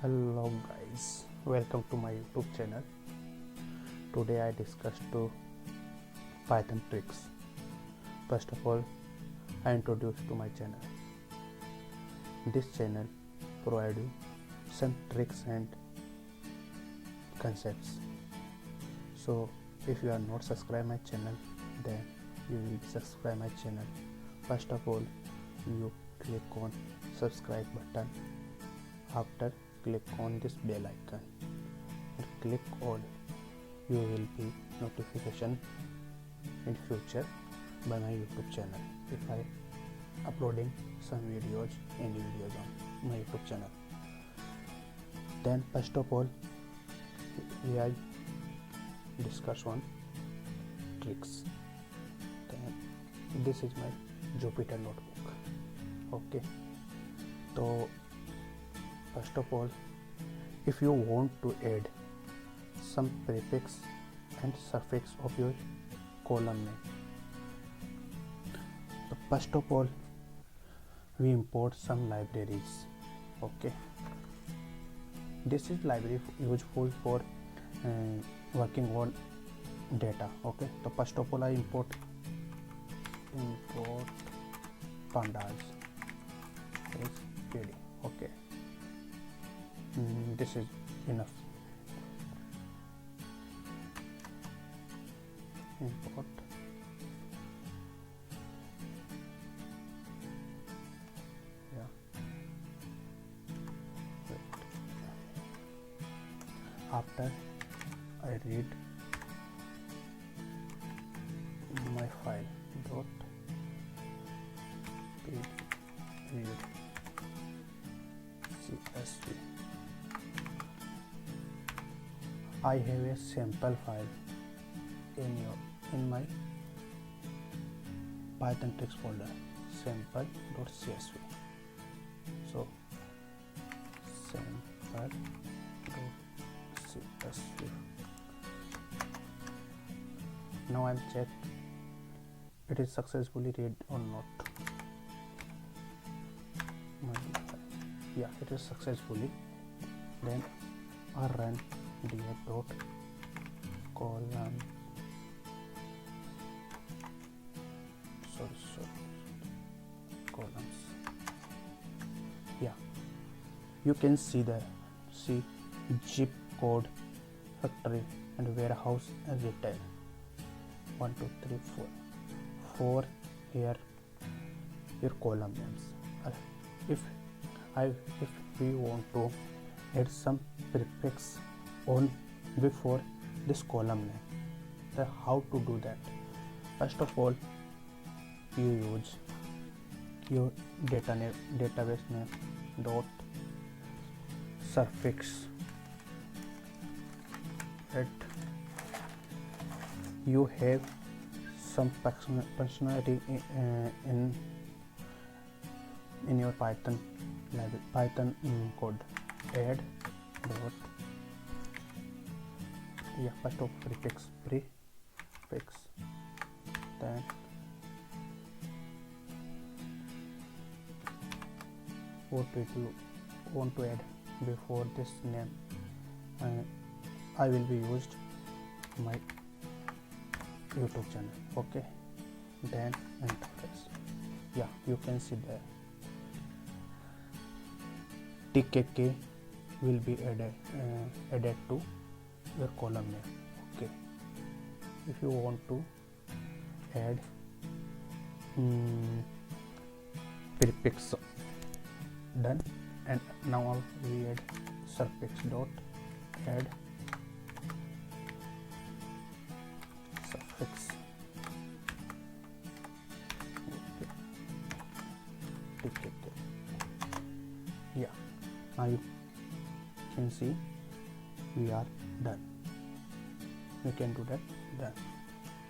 Hello guys, welcome to my YouTube channel. Today I discussed two Python tricks. First of all, I introduce to my channel. This channel provide you some tricks and concepts. So if you are not subscribed my channel, then you will subscribe my channel. First of all, you click on subscribe button. After click on this bell icon and click all. You will be notification in future by my YouTube channel if I uploading some videos, any videos on my YouTube channel. Then first of all, we are discuss on tricks. Then this is my Jupyter notebook. Okay, so first of all, if you want to add some prefix and suffix of your column name, so first of all we import some libraries. Okay, this is library useful for working on data. Okay, so first of all I import pandas is pd. Okay, this is enough. Import after I read my file dot read csv. I have a sample file in my Python tricks folder, sample.csv. So sample.csv. Now I'm check it is successfully read or not. Yeah, it is successfully. Then I run df.column columns. Yeah, you can see zip code, factory and warehouse and retail. 1 2 3 4 here your column names. If we want to add some prefix on before this column name, then how to do that? First of all, you use your database name dot surfix. That you have some functionality in your Python code. Add dot first of prefix, then what if you want to add before this name. I will be used my YouTube channel. Okay, then enterprise. Yeah, you can see there tkk will be added to your column name. Okay, if you want to add prefix, done. And now we add suffix dot add suffix. Okay. Yeah, now you can see we are done. You can do that. Done.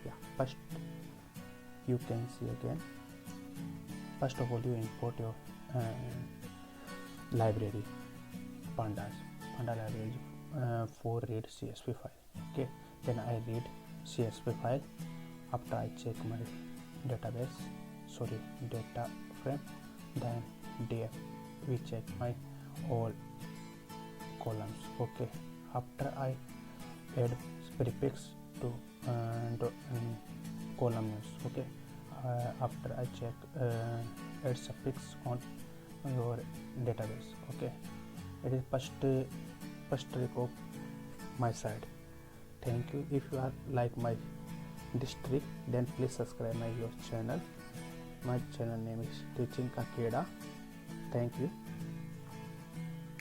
Yeah, first you can see again. First of all, you import your library panda library for read csv file. Okay, then I read csv file. After I check my data frame, then we check my all columns. Okay, after I add prefix to column names. Okay, after I check add suffix on your database. Okay, it is first trick of my side. Thank you. If you are like my this trick, then please subscribe my your channel. My channel name is Teaching Kakeda. Thank you.